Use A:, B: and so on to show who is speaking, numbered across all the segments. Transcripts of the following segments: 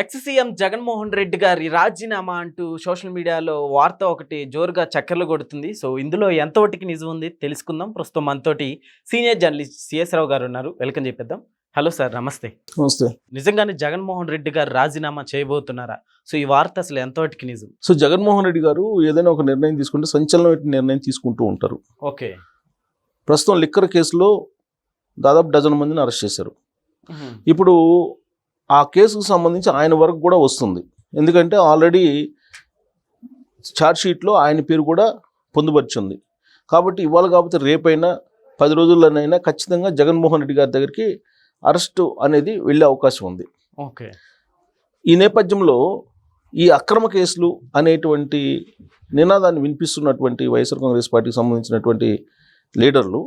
A: Ex CM Jaganmohan Reddy గారి రాజీనామా అంటూ సోషల్ మీడియాలో వార్త ఒకటి జోరుగా చక్కర్లు కొడుతుంది. సో ఇందులో ఎంతవరకు నిజం ఉంది తెలుసుకుందాం. ప్రస్తుతం మనతోటి సీనియర్ జర్నలిస్ట్ సిఎస్ రావు గారు ఉన్నారు. వెల్కమ్ చెప్పేద్దాం. హలో సార్, నమస్తే.
B: నమస్తే.
A: నిజంగానే జగన్మోహన్ రెడ్డి గారు రాజీనామా చేయబోతున్నారా? సో ఈ వార్త అసలు ఎంతవరకు నిజం?
B: సో జగన్మోహన్ రెడ్డి గారు ఏదైనా ఒక నిర్ణయం తీసుకుంటే సంచలనమైన నిర్ణయం తీసుకుంటూ ఉంటారు.
A: ఓకే.
B: ప్రస్తుతం లిక్కర్ కేసులో దాదాపు డజన్ మందిని అరెస్ట్ చేశారు. ఇప్పుడు ఆ కేసుకు సంబంధించి ఆయన వరకు కూడా వస్తుంది. ఎందుకంటే ఆల్రెడీ ఛార్జ్షీట్లో ఆయన పేరు కూడా పొందుపరిచింది. కాబట్టి ఇవాళ కాకపోతే రేపైనా 10 రోజుల్లోనైనా ఖచ్చితంగా జగన్మోహన్ రెడ్డి గారి దగ్గరికి అరెస్టు అనేది వెళ్ళే అవకాశం ఉంది.
A: ఓకే.
B: ఈ నేపథ్యంలో ఈ అక్రమ కేసులు అనేటువంటి నినాదాన్ని వినిపిస్తున్నటువంటి వైఎస్ఆర్ కాంగ్రెస్ పార్టీకి సంబంధించినటువంటి లీడర్లు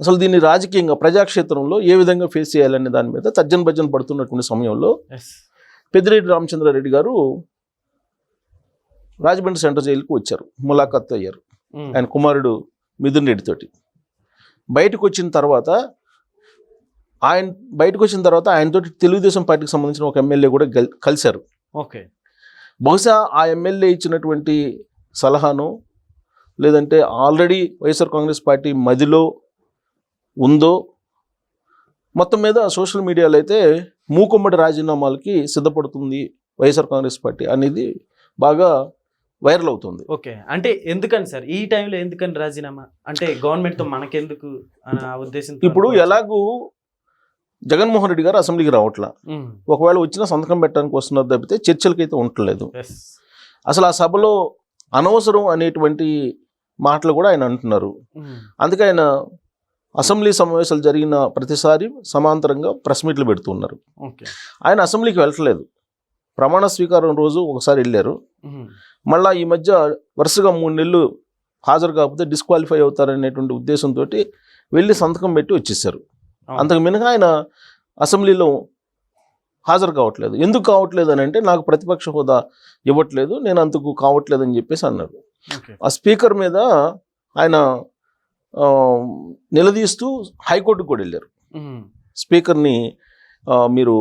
B: అసలు దీన్ని రాజకీయంగా ప్రజాక్షేత్రంలో ఏ విధంగా ఫేస్ చేయాలనే దాని మీద తర్జన భర్జన పడుతున్నటువంటి సమయంలో పెద్దిరెడ్డి రామచంద్రారెడ్డి గారు రాజమండ్రి సెంట్రల్ జైలుకు వచ్చారు, ములాఖాత్ అయ్యారు ఆయన కుమారుడు మిథున్ రెడ్డి తోటి. బయటకు వచ్చిన తర్వాత ఆయనతోటి తెలుగుదేశం పార్టీకి సంబంధించిన ఒక ఎమ్మెల్యే కూడా కలిశారు.
A: ఓకే.
B: బహుశా ఆ ఎమ్మెల్యే ఇచ్చినటువంటి సలహాను లేదంటే ఆల్రెడీ వైఎస్ఆర్ కాంగ్రెస్ పార్టీ మదిలో ఉందో, మొత్తం మీద సోషల్ మీడియాలో అయితే మూకుమ్మడి రాజీనామాలకి సిద్ధపడుతుంది వైఎస్ఆర్ కాంగ్రెస్ పార్టీ అనేది బాగా వైరల్ అవుతుంది.
A: ఓకే. అంటే ఎందుకని సార్ ఈ టైంలో ఎందుకని రాజీనామా? అంటే గవర్నమెంట్తో మనకెందుకు అన్న ఉద్దేశం.
B: ఇప్పుడు ఎలాగూ జగన్మోహన్ రెడ్డి గారు అసెంబ్లీకి రావట్లా, ఒకవేళ వచ్చినా సంతకం పెట్టడానికి వస్తున్నారు తప్పితే చర్చలకైతే ఉండట్లేదు. అసలు ఆ సభలో అనవసరం అనేటువంటి మాటలు కూడా ఆయన అంటున్నారు. అందుకే ఆయన అసెంబ్లీ సమావేశాలు జరిగిన ప్రతిసారి సమాంతరంగా ప్రెస్ మీట్లు పెడుతున్నారు. ఆయన అసెంబ్లీకి వెళ్ళట్లేదు. ప్రమాణ స్వీకారం రోజు ఒకసారి వెళ్ళారు, మళ్ళీ ఈ మధ్య వరుసగా 3 నెలలు హాజరు కాకపోతే డిస్క్వాలిఫై అవుతారనేటువంటి ఉద్దేశంతో వెళ్ళి సంతకం పెట్టి వచ్చేసారు. అంతకు మినహా ఆయన అసెంబ్లీలో హాజరు కావట్లేదు. ఎందుకు కావట్లేదు అని అంటే నాకు ప్రతిపక్ష హోదా ఇవ్వట్లేదు, నేను అందుకు కావట్లేదు అని చెప్పేసి అన్నారు. ఆ స్పీకర్ మీద ఆయన నిలదీస్తూ హైకోర్టుకు కూడా వెళ్ళారు. స్పీకర్ని మీరు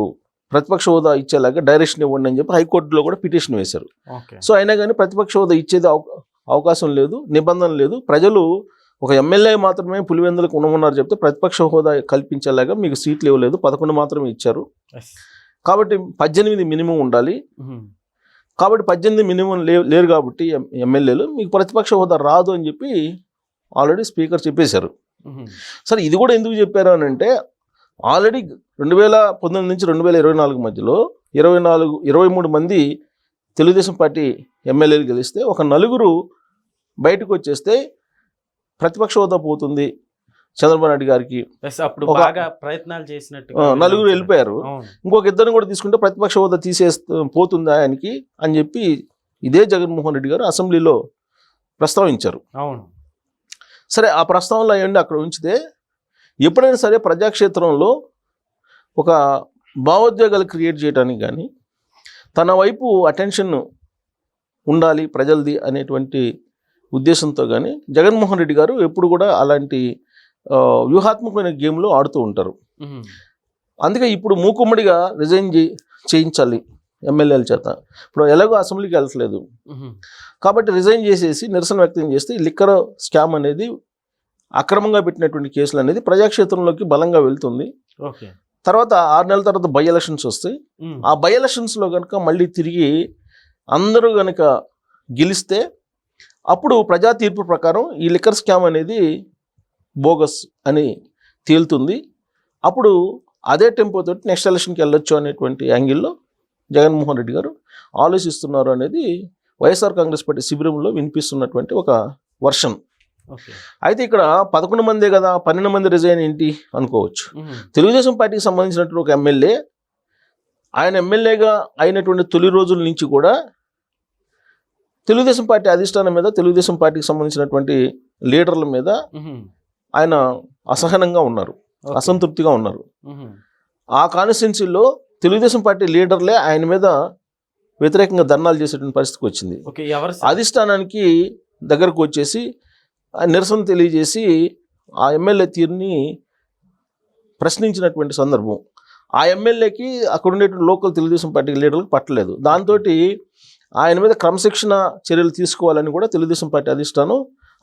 B: ప్రతిపక్ష హోదా ఇచ్చేలాగా డైరెక్షన్ ఇవ్వండి అని చెప్పి హైకోర్టులో కూడా పిటిషన్ వేశారు. సో అయినా కానీ ప్రతిపక్ష హోదా ఇచ్చేది అవకాశం లేదు, నిబంధన లేదు. ప్రజలు ఒక ఎమ్మెల్యే మాత్రమే పులివెందులకు ఉండమన్నారు చెప్తే ప్రతిపక్ష హోదా కల్పించేలాగా మీకు సీట్లు ఇవ్వలేదు, 11 మాత్రమే ఇచ్చారు. కాబట్టి 18 మినిమం ఉండాలి. కాబట్టి 18 మినిమం లేరు కాబట్టి ఎమ్మెల్యేలు మీకు ప్రతిపక్ష హోదా రాదు అని చెప్పి ఆల్రెడీ స్పీకర్ చెప్పేశారు. సరే ఇది కూడా ఎందుకు చెప్పారు అని అంటే ఆల్రెడీ 2019 నుంచి 2024 మధ్యలో 23 మంది తెలుగుదేశం పార్టీ ఎమ్మెల్యేలు గెలిస్తే ఒక 4 బయటకు వచ్చేస్తే ప్రతిపక్ష హోదా పోతుంది చంద్రబాబు నాయుడు గారికి.
A: అప్పుడు బాగా ప్రయత్నాలు చేసినట్టు
B: 4 వెళ్ళిపోయారు. ఇంకొక 2 కూడా తీసుకుంటే ప్రతిపక్ష హోదా పోతుంది ఆయనకి అని చెప్పి ఇదే జగన్మోహన్ రెడ్డి గారు అసెంబ్లీలో ప్రస్తావించారు.
A: అవును.
B: సరే ఆ ప్రస్తావనలో అయ్యండి అక్కడ ఉంచితే ఎప్పుడైనా సరే ప్రజాక్షేత్రంలో ఒక భావోద్వేగాలు క్రియేట్ చేయడానికి కానీ తన వైపు అటెన్షన్ ఉండాలి ప్రజలది అనేటువంటి ఉద్దేశంతో కానీ జగన్మోహన్ రెడ్డి గారు ఎప్పుడు కూడా అలాంటి వ్యూహాత్మకమైన గేమ్లో ఆడుతూ ఉంటారు. అందుకే ఇప్పుడు మూకుమ్మడిగా రిజైన్ చేయించాలి ఎమ్మెల్యేల చేత. ఇప్పుడు ఎలాగో అసెంబ్లీకి వెళ్ళట్లేదు కాబట్టి రిజైన్ చేసేసి నిరసన వ్యక్తం చేస్తే లిక్కర్ స్కామ్ అనేది అక్రమంగా పెట్టినటువంటి కేసులు అనేది ప్రజాక్షేత్రంలోకి బలంగా వెళ్తుంది. తర్వాత 6 నెలల తర్వాత బై ఎలక్షన్స్ వస్తాయి. ఆ బై ఎలక్షన్స్లో కనుక మళ్ళీ తిరిగి అందరూ కనుక గెలిస్తే అప్పుడు ప్రజా తీర్పు ప్రకారం ఈ లిక్కర్ స్కామ్ అనేది బోగస్ అని తేలుతుంది. అప్పుడు అదే టెంపోతో నెక్స్ట్ ఎలక్షన్కి వెళ్ళొచ్చు అనేటువంటి యాంగిల్లో జగన్మోహన్ రెడ్డి గారు ఆలోచిస్తున్నారు అనేది వైఎస్ఆర్ కాంగ్రెస్ పార్టీ శిబిరంలో వినిపిస్తున్నటువంటి ఒక వర్షన్. అయితే ఇక్కడ 11 మందే కదా, 12 మంది రిజైన్ ఏంటి అనుకోవచ్చు. తెలుగుదేశం పార్టీకి సంబంధించినటువంటి ఒక ఎమ్మెల్యే ఆయన ఎమ్మెల్యేగా అయినటువంటి తొలి రోజుల నుంచి కూడా తెలుగుదేశం పార్టీ అధిష్టానం మీద తెలుగుదేశం పార్టీకి సంబంధించినటువంటి లీడర్ల మీద ఆయన అసహనంగా ఉన్నారు, అసంతృప్తిగా ఉన్నారు. ఆ కాన్స్టిట్యున్సీలో తెలుగుదేశం పార్టీ లీడర్లే ఆయన మీద వ్యతిరేకంగా ధర్నాలు చేసేటువంటి పరిస్థితికి వచ్చింది. అధిష్టానానికి దగ్గరకు వచ్చేసి నిరసన తెలియజేసి ఆ ఎమ్మెల్యే తీరుని ప్రశ్నించినటువంటి సందర్భం. ఆ ఎమ్మెల్యేకి అక్కడ ఉండేటువంటి లోకల్ తెలుగుదేశం పార్టీ లీడర్లకు పట్టలేదు. దాంతో ఆయన మీద క్రమశిక్షణ చర్యలు తీసుకోవాలని కూడా తెలుగుదేశం పార్టీ అధిష్టానం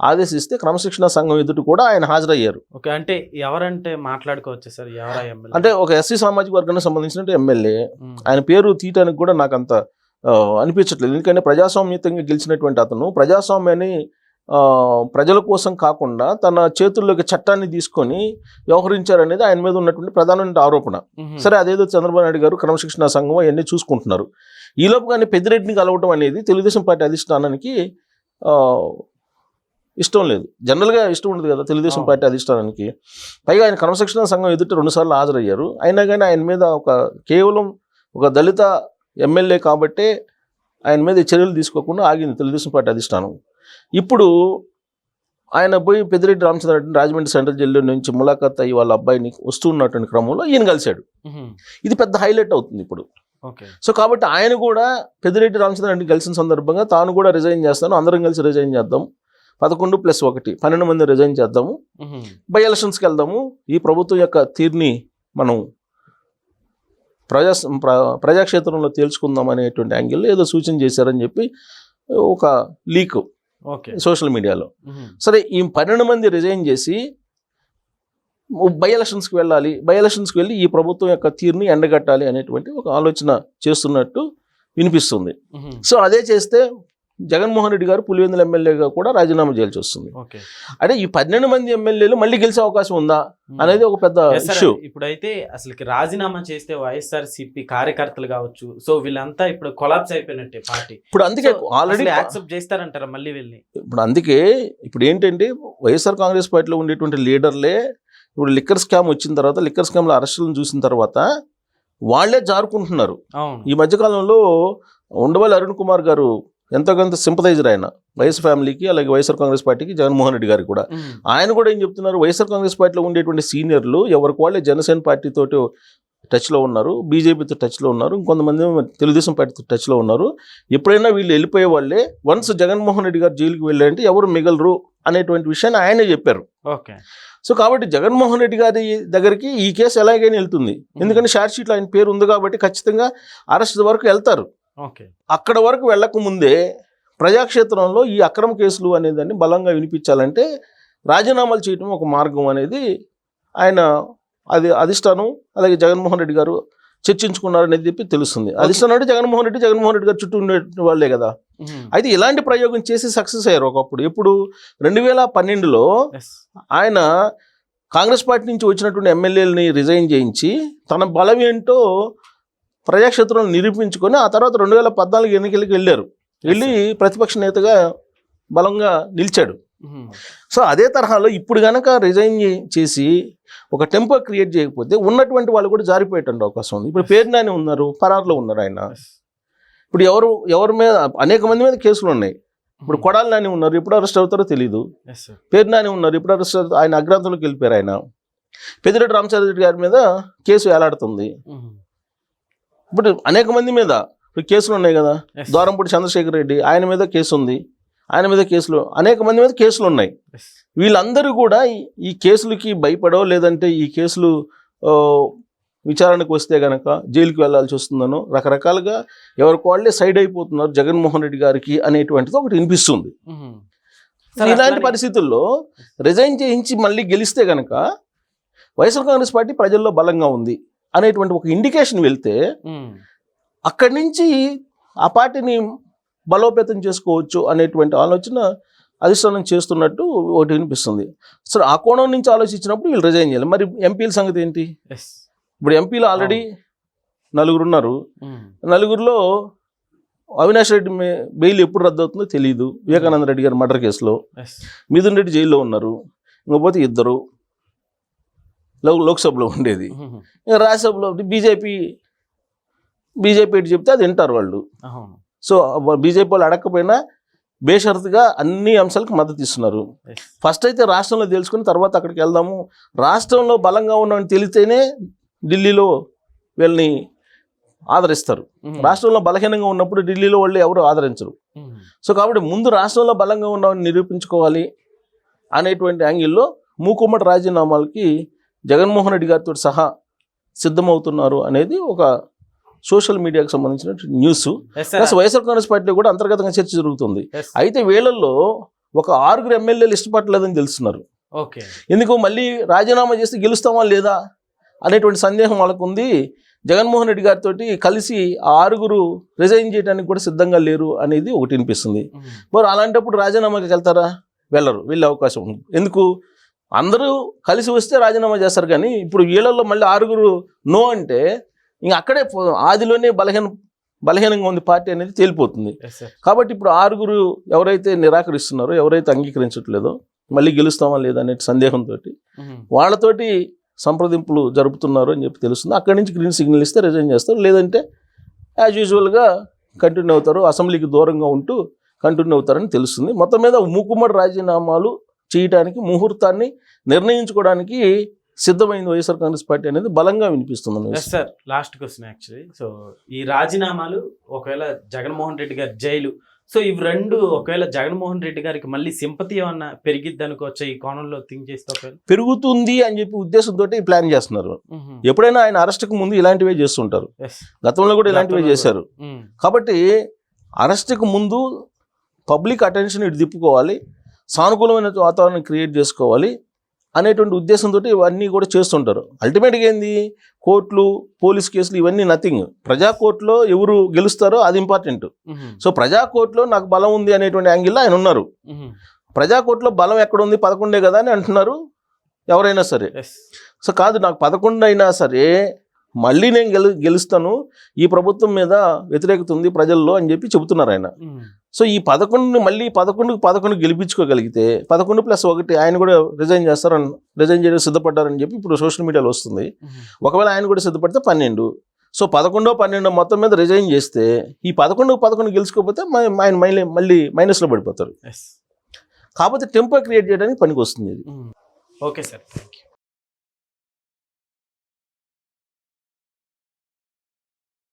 B: ఆదేశిస్తే క్రమశిక్షణ సంఘం ఎదుటి కూడా ఆయన హాజరయ్యారు.
A: ఓకే, అంటే ఎవరంటే మాట్లాడుకోవచ్చు సార్, ఎవరా ఎమ్మెల్యే?
B: అంటే ఒక ఎస్సీ సామాజిక వర్గానికి సంబంధించిన ఎమ్మెల్యే. ఆయన పేరు తీయటానికి కూడా నాకు అంత అనిపించట్లేదు. ఎందుకంటే ప్రజాస్వామ్యతంగా గెలిచినటువంటి అతను ప్రజాస్వామ్యాన్ని ప్రజల కోసం కాకుండా తన చేతుల్లోకి చట్టాన్ని తీసుకొని వ్యవహరించారనేది ఆయన మీద ఉన్నటువంటి ప్రధానమైన ఆరోపణ. సరే, అదేదో చంద్రబాబు నాయుడు గారు క్రమశిక్షణ సంఘం అవన్నీ చూసుకుంటున్నారు. ఈలోపు కానీ పెద్దిరెడ్డిని కలవటం అనేది తెలుగుదేశం పార్టీ అధిష్టానానికి ఇష్టం లేదు. జనరల్గా ఇష్టం ఉండదు కదా తెలుగుదేశం పార్టీ అధిష్టానానికి. పైగా ఆయన క్రమశిక్షణ సంఘం ఎదుట 2 సార్లు హాజరయ్యారు. అయినా కానీ ఆయన మీద కేవలం ఒక దళిత ఎమ్మెల్యే కాబట్టే ఆయన మీద చర్యలు తీసుకోకుండా ఆగింది తెలుగుదేశం పార్టీ అధిష్టానం. ఇప్పుడు ఆయన పోయి పెద్దిరెడ్డి రామచంద్రారెడ్డిని రాజమండ్రి సెంట్రల్ జైల్లో నుంచి ములాఖాత్ అయ్యి వాళ్ళ అబ్బాయిని వస్తూ ఉన్నటువంటి క్రమంలో ఈయన కలిశాడు. ఇది పెద్ద హైలైట్ అవుతుంది ఇప్పుడు. సో కాబట్టి ఆయన కూడా పెద్దిరెడ్డి రామచంద్రారెడ్డిని కలిసిన సందర్భంగా తాను కూడా రిజైన్ చేస్తాను, అందరం కలిసి రిజైన్ చేద్దాం, 11+1 12 మంది రిజైన్ చేద్దాము, బై ఎలక్షన్స్కి వెళ్దాము, ఈ ప్రభుత్వం యొక్క తీరుని మనం ప్రజాక్షేత్రంలో తేల్చుకుందాం అనేటువంటి యాంగిల్లో ఏదో సూచన చేశారని చెప్పి ఒక లీక్ సోషల్ మీడియాలో. సరే, ఈ 12 మంది రిజైన్ చేసి బై ఎలక్షన్స్కి వెళ్ళాలి, బై ఎలక్షన్స్కి వెళ్ళి ఈ ప్రభుత్వం యొక్క తీరుని ఎండగట్టాలి అనేటువంటి ఒక ఆలోచన చేస్తున్నట్టు వినిపిస్తుంది. సో అదే చేస్తే జగన్మోహన్ రెడ్డి గారు పులివెందుల ఎమ్మెల్యేగా కూడా రాజీనామా చేయాల్సి వస్తుంది. అంటే ఈ 12 మంది ఎమ్మెల్యేలు మళ్ళీ గెలిచే అవకాశం ఉందా అనేది ఒక పెద్ద ఇష్యూ.
A: ఇప్పుడైతే అసలుకి రాజీనామా చేస్తే వైఎస్ఆర్సీపీ కార్యకర్తలు కావచ్చు, సో వీళ్ళంతా ఇప్పుడు కొలాప్స్ అయిపోయినట్టే పార్టీ.
B: ఇప్పుడు అందుకే ఆల్రెడీ
A: యాక్సెప్ట్ చేస్తారంటారా మళ్ళీ వెళ్ళి?
B: ఇప్పుడు అందుకే ఇప్పుడు ఏంటంటే వైఎస్ఆర్ కాంగ్రెస్ పార్టీలో ఉండేటువంటి లీడర్లే ఇప్పుడు లిక్కర్ స్కామ్ వచ్చిన తర్వాత, లిక్కర్ స్కామ్లో అరెస్టులను చూసిన తర్వాత వాళ్లే జారుకుంటున్నారు. ఈ మధ్యకాలంలో ఉండవల్లి అరుణ్ కుమార్ గారు ఎంతో కొంత సింపథైజర్ ఆయన వైఎస్ ఫ్యామిలీకి, అలాగే వైఎస్ఆర్ కాంగ్రెస్ పార్టీకి, జగన్మోహన్ రెడ్డి గారికి కూడా. ఆయన కూడా ఏం చెప్తున్నారు, వైఎస్ఆర్ కాంగ్రెస్ పార్టీలో ఉండేటువంటి సీనియర్లు ఎవరికి వాళ్ళే జనసేన పార్టీతో టచ్లో ఉన్నారు, బీజేపీతో టచ్లో ఉన్నారు, ఇంకొంతమంది తెలుగుదేశం పార్టీతో టచ్లో ఉన్నారు. ఎప్పుడైనా వీళ్ళు వెళ్ళిపోయే వాళ్ళే, వన్స్ జగన్మోహన్ రెడ్డి గారు జైలుకి వెళ్ళారంటే ఎవరు మిగలరు అనేటువంటి విషయాన్ని ఆయనే చెప్పారు. సో కాబట్టి జగన్మోహన్ రెడ్డి గారి దగ్గరికి ఈ కేసు ఎలాగైనా వెళ్తుంది. ఎందుకంటే షార్ట్ షీట్లో ఆయన పేరు ఉంది కాబట్టి ఖచ్చితంగా అరెస్ట్ వరకు వెళ్తారు. అక్కడ వరకు వెళ్ళక ముందే ప్రజాక్షేత్రంలో ఈ అక్రమ కేసులు అనేదాన్ని బలంగా వినిపించాలంటే రాజీనామాలు చేయడం ఒక మార్గం అనేది ఆయన అధిష్టానం అలాగే జగన్మోహన్ రెడ్డి గారు చర్చించుకున్నారనేది చెప్పి తెలుస్తుంది. అధిష్టానం అంటే జగన్మోహన్ రెడ్డి గారు చుట్టూ ఉండే వాళ్ళే కదా. అయితే ఇలాంటి ప్రయోగం చేసి సక్సెస్ అయ్యారు ఒకప్పుడు. ఎప్పుడు 2012లో ఆయన కాంగ్రెస్ పార్టీ నుంచి వచ్చినటువంటి ఎమ్మెల్యేలని రిజైన్ చేయించి తన బలం ఏంటో ప్రజాక్షేత్రంలో నిరూపించుకొని ఆ తర్వాత 2014 ఎన్నికలకి వెళ్ళి ప్రతిపక్ష నేతగా బలంగా నిలిచాడు. సో అదే తరహాలో ఇప్పుడు కనుక రిజైన్ చేసి ఒక టెంపో క్రియేట్ చేయకపోతే ఉన్నటువంటి వాళ్ళు కూడా జారిపోయేటువంటి అవకాశం ఉంది. ఇప్పుడు పేర్నాని ఉన్నారు, పరారులో ఉన్నారు ఆయన. ఇప్పుడు ఎవరి మీద అనేక మంది మీద కేసులు ఉన్నాయి. ఇప్పుడు కొడాలి నాని ఉన్నారు, ఎప్పుడు అరెస్ట్ అవుతారో తెలియదు. పేర్నాని ఉన్నారు, ఎప్పుడు అరెస్ట్ అవుతారు, ఆయన అగ్రాంతంలోకి వెళ్ళిపోయారు. ఆయన పెద్దిరెడ్డి రామచంద్రారెడ్డి గారి మీద కేసు వేలాడుతుంది. ఇప్పుడు అనేక మంది మీద ఇప్పుడు కేసులు ఉన్నాయి కదా. ద్వారంపూడి చంద్రశేఖర్ రెడ్డి ఆయన మీద కేసు ఉంది, ఆయన మీద కేసులు, అనేక మంది మీద కేసులు ఉన్నాయి. వీళ్ళందరూ కూడా ఈ కేసులకి భయపడో లేదంటే ఈ కేసులు విచారణకు వస్తే గనక జైలుకి వెళ్లాల్సి వస్తుందనో రకరకాలుగా ఎవరికి వాళ్ళే సైడ్ అయిపోతున్నారు జగన్మోహన్ రెడ్డి గారికి అనేటువంటిది ఒకటి వినిపిస్తుంది. ఇలాంటి పరిస్థితుల్లో రిజైన్ చేయించి మళ్ళీ గెలిస్తే గనక వైఎస్ఆర్ కాంగ్రెస్ పార్టీ ప్రజల్లో బలంగా ఉంది అనేటువంటి ఒక ఇండికేషన్ వెళ్తే అక్కడి నుంచి ఆ పార్టీని బలోపేతం చేసుకోవచ్చు అనేటువంటి ఆలోచన అధిష్టానం చేస్తున్నట్టు ఒకటి వినిపిస్తుంది. సరే, ఆ కోణం నుంచి ఆలోచించినప్పుడు వీళ్ళు రిజైన్ చేయాలి. మరి ఎంపీల సంగతి ఏంటి? ఇప్పుడు ఎంపీలు ఆల్రెడీ 4 ఉన్నారు. 4లో అవినాష్ రెడ్డి బెయిల్ ఎప్పుడు రద్దు అవుతుందో తెలియదు. వివేకానంద రెడ్డి గారి మర్డర్ కేసులో మిథున్ రెడ్డి జైల్లో ఉన్నారు. ఇంకపోతే 2 లోక్సభలో ఉండేది. ఇంకా రాజ్యసభలో బీజేపీ చెప్తే అది వింటారు వాళ్ళు. సో బీజేపీ వాళ్ళు అడగకపోయినా బేషరతుగా అన్ని అంశాలకు మద్దతు ఇస్తున్నారు. ఫస్ట్ అయితే రాష్ట్రంలో తెలుసుకుని తర్వాత అక్కడికి వెళ్దాము. రాష్ట్రంలో బలంగా ఉన్నామని తెలిస్తేనే ఢిల్లీలో వీళ్ళని ఆదరిస్తారు. రాష్ట్రంలో బలహీనంగా ఉన్నప్పుడు ఢిల్లీలో వాళ్ళు ఎవరు ఆదరించరు. సో కాబట్టి ముందు రాష్ట్రంలో బలంగా ఉన్నామని నిరూపించుకోవాలి అనేటువంటి యాంగిల్లో మూకుమ్మడి రాజీనామాలకి జగన్మోహన్ రెడ్డి గారితో సహా సిద్ధమవుతున్నారు అనేది ఒక సోషల్ మీడియాకి సంబంధించిన news.
A: Yes sir.
B: Plus YSR Congress పార్టీలో కూడా అంతర్గతంగా చర్చ జరుగుతుంది.
A: ఎస్.
B: అయితే వీళ్ళల్లో ఒక 6 ఎమ్మెల్యేలు ఇష్టపడలేదని తెలుస్తున్నారు.
A: ఓకే.
B: ఎందుకు మళ్ళీ రాజీనామా చేస్తే గెలుస్తామా లేదా అనేటువంటి సందేహం వాళ్ళకు ఉంది. జగన్మోహన్ రెడ్డి గారితో కలిసి ఆ 6 రిజైన్ చేయడానికి కూడా సిద్ధంగా లేరు అనేది ఒకటి వినిపిస్తుంది. మరి అలాంటప్పుడు రాజీనామాకి వెళ్తారా? వెళ్ళే అవకాశం ఉంది. ఎందుకు? అందరూ కలిసి వస్తే రాజీనామా చేస్తారు, కానీ ఇప్పుడు వీళ్ళల్లో మళ్ళీ 6 నో అంటే ఇంక అక్కడే ఆదిలోనే బలహీనంగా ఉంది పార్టీ అనేది తేలిపోతుంది.
A: Yes sir.
B: కాబట్టి ఇప్పుడు 6 ఎవరైతే నిరాకరిస్తున్నారో, ఎవరైతే అంగీకరించట్లేదో, మళ్ళీ గెలుస్తామా లేదా అనే సందేహంతో వాళ్ళతోటి సంప్రదింపులు జరుపుతున్నారు అని చెప్పి తెలుస్తుంది. అక్కడి నుంచి గ్రీన్ సిగ్నల్ ఇస్తే రిజైన్ చేస్తారు, లేదంటే యాజ్ యూజువల్గా కంటిన్యూ అవుతారు, అసెంబ్లీకి దూరంగా ఉంటూ కంటిన్యూ అవుతారని తెలుస్తుంది. మొత్తం మీద మూకుమ్మడి రాజీనామాలు చేయడానికి ముహూర్తాన్ని నిర్ణయించుకోవడానికి సిద్ధమైంది వైఎస్ఆర్ కాంగ్రెస్ పార్టీ అనేది బలంగా వినిపిస్తుంది.
A: Yes sir. Last question actually. So ఈ రాజీనామాలు ఒకవేళ జగన్మోహన్ రెడ్డి గారి జైలు, సో ఇవి రెండు ఒకవేళ జగన్మోహన్ రెడ్డి గారికి మళ్ళీ సింపతి ఏమన్నా పెరిగిద్ది అనుకోవచ్చా ఈ కోణంలో థింక్ చేస్తే? ఒకవేళ
B: పెరుగుతుంది అని చెప్పి ఉద్దేశంతో ప్లాన్ చేస్తున్నారు. ఎప్పుడైనా ఆయన అరెస్ట్కి ముందు ఇలాంటివే చేస్తుంటారు, గతంలో కూడా ఇలాంటివే చేశారు. కాబట్టి అరెస్ట్కి ముందు పబ్లిక్ అటెన్షన్ ఇటు తిప్పుకోవాలి, సానుకూలమైన వాతావరణం క్రియేట్ చేసుకోవాలి అనేటువంటి ఉద్దేశంతో ఇవన్నీ కూడా చేస్తుంటారు. అల్టిమేట్గా ఏంది, కోర్టులు, పోలీస్ కేసులు ఇవన్నీ నథింగ్. ప్రజా కోర్టులో ఎవరు గెలుస్తారో అది ఇంపార్టెంట్. సో ప్రజా కోర్టులో నాకు బలం ఉంది అనేటువంటి యాంగిల్లో ఆయన ఉన్నారు. ప్రజా కోర్టులో బలం ఎక్కడ ఉంది? 11 కదా అని అంటున్నారు ఎవరైనా సరే. సో కాదు, నాకు 11 అయినా సరే మళ్ళీ నేను గెలుస్తాను, ఈ ప్రభుత్వం మీద వ్యతిరేకత ఉంది ప్రజల్లో అని చెప్పి చెబుతున్నారు ఆయన. సో ఈ 11 మళ్ళీ 11 గెలిపించుకోగలిగితే 11+1 ఆయన కూడా రిజైన్ చేయడం సిద్ధపడ్డారని చెప్పి ఇప్పుడు సోషల్ మీడియాలో వస్తుంది. ఒకవేళ ఆయన కూడా సిద్ధపడితే 12. సో 11, 12 మొత్తం మీద రిజైన్ చేస్తే ఈ 11 గెలుచుకోకపోతే ఆయన మళ్ళీ మైనస్లో పడిపోతారు. కాకపోతే టెంపో క్రియేట్ చేయడానికి పనికి వస్తుంది ఇది.
A: Okay sir, thank you.